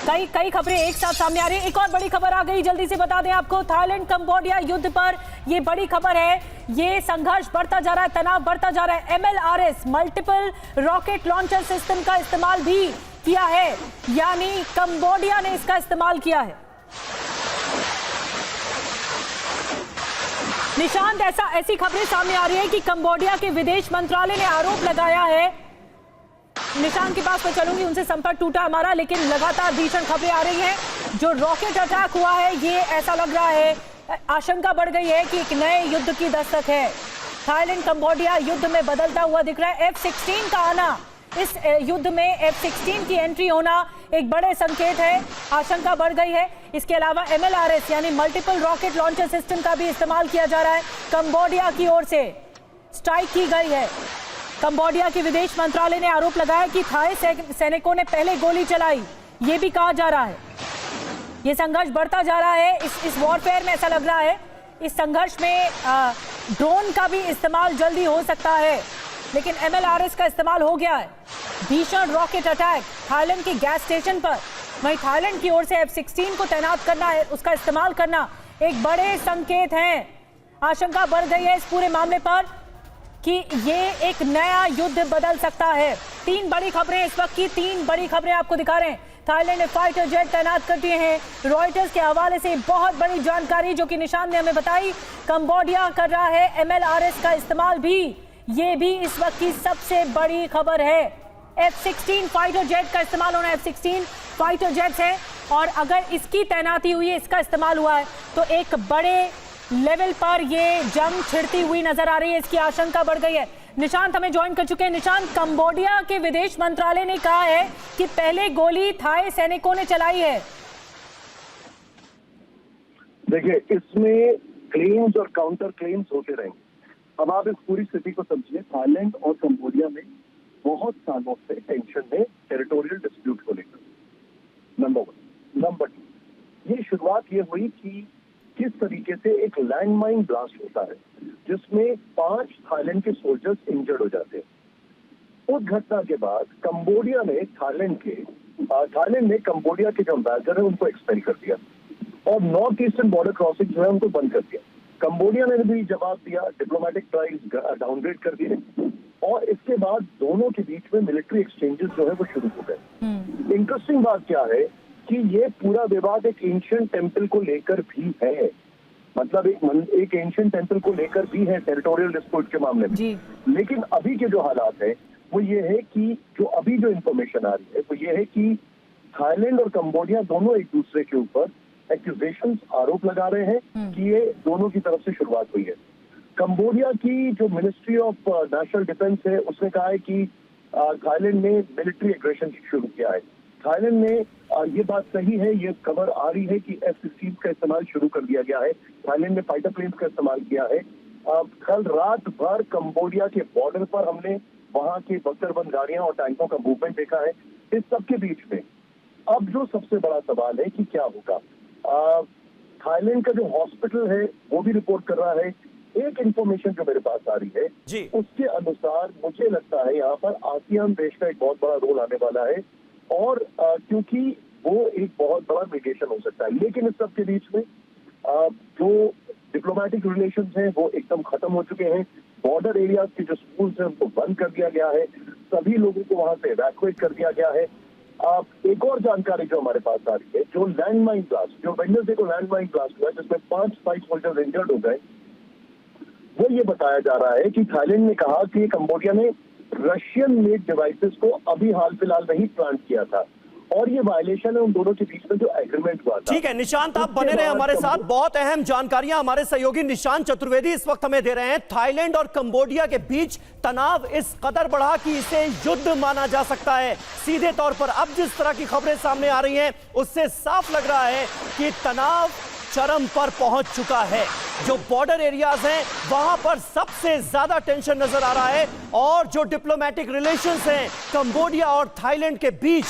कई कई खबरें एक साथ सामने आ रही है। एक और बड़ी खबर आ गई, जल्दी से बता दें आपको, थाईलैंड कंबोडिया युद्ध पर ये बड़ी खबर है। ये संघर्ष बढ़ता जा रहा है, तनाव बढ़ता जा रहा है। MLRS multiple rocket launcher system का इस्तेमाल भी किया है, यानी कंबोडिया ने इसका इस्तेमाल किया है। निशांत, ऐसी खबरें सामने आ रही है कि कंबोडिया के विदेश मंत्रालय ने आरोप लगाया है। निशांत के पास मैं चलूंगी, उनसे संपर्क टूटा हमारा, लेकिन लगातार भीषण खबरें आ रही हैं। जो रॉकेट अटैक हुआ है, ये ऐसा लग रहा है, आशंका बढ़ गई है कि एक नए युद्ध की दस्तक है। थाईलैंड कंबोडिया युद्ध में बदलता हुआ दिख रहा है। F-16 का आना, इस युद्ध में F-16 की एंट्री होना एक बड़े संकेत है। आशंका बढ़ गई है। इसके अलावा MLRS यानी मल्टीपल रॉकेट लॉन्चर सिस्टम का भी इस्तेमाल किया जा रहा है। कंबोडिया की ओर से स्ट्राइक की गई है। कंबोडिया के विदेश मंत्रालय ने आरोप लगाया कि थाई सैनिकों ने पहले गोली चलाई, ये भी कहा जा रहा है। ये संघर्ष बढ़ता जा रहा है। इस वॉरफेयर में ऐसा लग रहा है, इस संघर्ष में ड्रोन का भी इस्तेमाल जल्दी हो सकता है, लेकिन MLRS का इस्तेमाल हो गया है। भीषण रॉकेट अटैक थाईलैंड के गैस स्टेशन पर, वहीं थाईलैंड की ओर से F-16 को तैनात करना है, उसका इस्तेमाल करना एक बड़े संकेत हैं। आशंका बढ़ गई है इस पूरे मामले पर कि ये एक नया युद्ध बदल सकता है। तीन बड़ी खबरें इस वक्त की, तीन बड़ी खबरें आपको दिखा रहे हैं। थाईलैंड ने फाइटर जेट तैनात कर दिए हैं। रॉयटर्स के हवाले से बहुत बड़ी जानकारी जो कि निशांत ने हमें बताई। कंबोडिया कर रहा है MLRS का इस्तेमाल भी, ये भी इस वक्त की सबसे बड़ी खबर है। F-16 फाइटर जेट का इस्तेमाल होना, F-16 फाइटर जेट्स है, और अगर इसकी तैनाती हुई है, इसका इस्तेमाल हुआ है, तो एक बड़े लेवल पर ये जंग छिड़ती हुई नजर आ रही है। इसकी आशंका बढ़ गई है। निशांत हमें ज्वाइन कर चुके हैं। निशांत, कंबोडिया के विदेश मंत्रालय ने कहा है कि पहले गोली थाई सैनिकों ने चलाई है। देखिए, इसमें क्लेम्स और काउंटर क्लेम्स होते रहेंगे। अब आप इस पूरी स्थिति को समझिए। थाईलैंड और कंबोडिया में बहुत सालों से टेंशन है टेरिटोरियल डिस्प्यूट को लेकर, नंबर 1। नंबर 2, ये शुरुआत ये हुई कि किस तरीके से एक लैंडमाइन ब्लास्ट होता है जिसमें 5 थाईलैंड के सोल्जर्स इंजर्ड हो जाते हैं। उस घटना के बाद कंबोडिया ने थाईलैंड ने कंबोडिया के जो एम्बेसडर है उनको एक्सपेल कर दिया और नॉर्थ ईस्टर्न बॉर्डर क्रॉसिंग जो है उनको बंद कर दिया। कंबोडिया ने भी जवाब दिया, डिप्लोमेटिक ट्राइल्स डाउनग्रेड कर दिए, और इसके बाद दोनों के बीच में मिलिट्री एक्सचेंजेस जो है वो शुरू हो गए। इंटरेस्टिंग बात क्या है कि ये पूरा विवाद एक एंशिएंट टेंपल को लेकर भी है, मतलब एक एंशिएंट टेंपल को लेकर भी है टेरिटोरियल डिस्प्यूट के मामले में। लेकिन अभी के जो हालात है वो ये है कि जो इंफॉर्मेशन आ रही है वो ये है कि थाईलैंड और कंबोडिया दोनों एक दूसरे के ऊपर एक्यूजेशंस, आरोप लगा रहे हैं कि ये दोनों की तरफ से शुरुआत हुई है। कंबोडिया की जो मिनिस्ट्री ऑफ नेशनल डिफेंस है उसने कहा है कि थाईलैंड ने मिलिट्री एग्रेशन शुरू किया है। थाईलैंड ने ये बात सही है, ये खबर आ रही है कि F-16 का इस्तेमाल शुरू कर दिया गया है। थाईलैंड ने फाइटर प्लेन्स का इस्तेमाल किया है। कल रात भर कंबोडिया के बॉर्डर पर हमने वहां के बख्तरबंद गाड़ियां और टैंकों का मूवमेंट देखा है। इस सबके बीच में अब जो सबसे बड़ा सवाल है कि क्या होगा। थाईलैंड का जो हॉस्पिटल है वो भी रिपोर्ट कर रहा है। एक इंफॉर्मेशन जो मेरे पास आ रही है उसके अनुसार मुझे लगता है यहाँ पर आसियान देश का एक बहुत बड़ा रोल आने वाला है, और क्योंकि वो एक बहुत बड़ा मीडिएशन हो सकता है। लेकिन इस सब के बीच में जो डिप्लोमेटिक रिलेशंस हैं वो एकदम खत्म हो चुके हैं। बॉर्डर एरियाज के जो स्कूल्स हैं उनको बंद कर दिया गया है, सभी लोगों को वहां से इवैक्यूएट कर दिया गया है। एक और जानकारी जो हमारे पास आ रही है, जो लैंडमाइन ब्लास्ट, जो वेडनेसडे को लैंडमाइन ब्लास्ट हुआ जिसमें 5 थाई सोल्जर्स इंजर्ड हो गए, वो ये बताया जा रहा है कि थाईलैंड ने कहा कि कंबोडिया ने रशियन मेड डिवाइसेस को अभी हाल फिलहाल में ही प्लांट किया था, और ये वायलेशन है उन दोनों के बीच में जो एग्रीमेंट हुआ था। ठीक है निशांत, आप बने रहे हमारे साथ। बहुत अहम जानकारियां हमारे सहयोगी निशांत चतुर्वेदी इस वक्त हमें दे रहे हैं। थाईलैंड और कंबोडिया के बीच तनाव इस कदर बढ़ा कि इसे युद्ध माना जा सकता है। सीधे तौर पर अब जिस तरह की खबरें सामने आ रही हैं उससे साफ लग रहा है कि तनाव चरम पर पहुंच चुका है। जो बॉर्डर एरियाज हैं वहां पर सबसे ज्यादा टेंशन नजर आ रहा है, और जो डिप्लोमेटिक रिलेशंस हैं कंबोडिया और थाईलैंड के बीच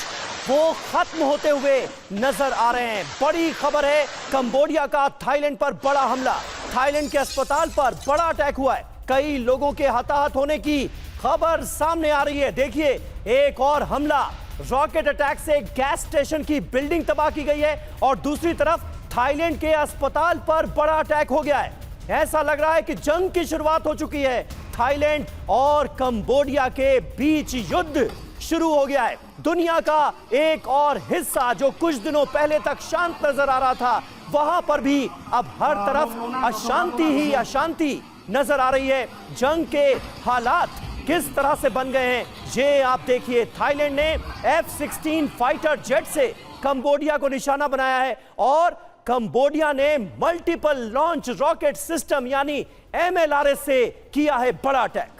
वो खत्म होते हुए नजर आ रहे हैं। बड़ी खबर है, कंबोडिया का थाईलैंड पर बड़ा हमला, थाईलैंड के अस्पताल पर बड़ा अटैक हुआ है, कई लोगों के हताहत होने की खबर सामने आ रही है। देखिए, एक और हमला रॉकेट अटैक से गैस स्टेशन की बिल्डिंग तबाह की गई है और दूसरी तरफ थाईलैंड के अस्पताल पर बड़ा अटैक हो गया है। ऐसा लग रहा है कि जंग की शुरुआत हो चुकी है। थाईलैंड और कंबोडिया के बीच युद्ध शुरू हो गया है। दुनिया का एक और हिस्सा जो कुछ दिनों पहले तक शांत नजर आ रहा था, वहां पर भी अब हर तरफ अशांति ही अशांति नजर आ रही है। जंग के हालात किस तरह से बन गए हैं ये आप देखिए। थाईलैंड ने F-16 फाइटर जेट से कंबोडिया को निशाना बनाया है और कंबोडिया ने मल्टीपल लॉन्च रॉकेट सिस्टम यानी MLRS से किया है बड़ा अटैक।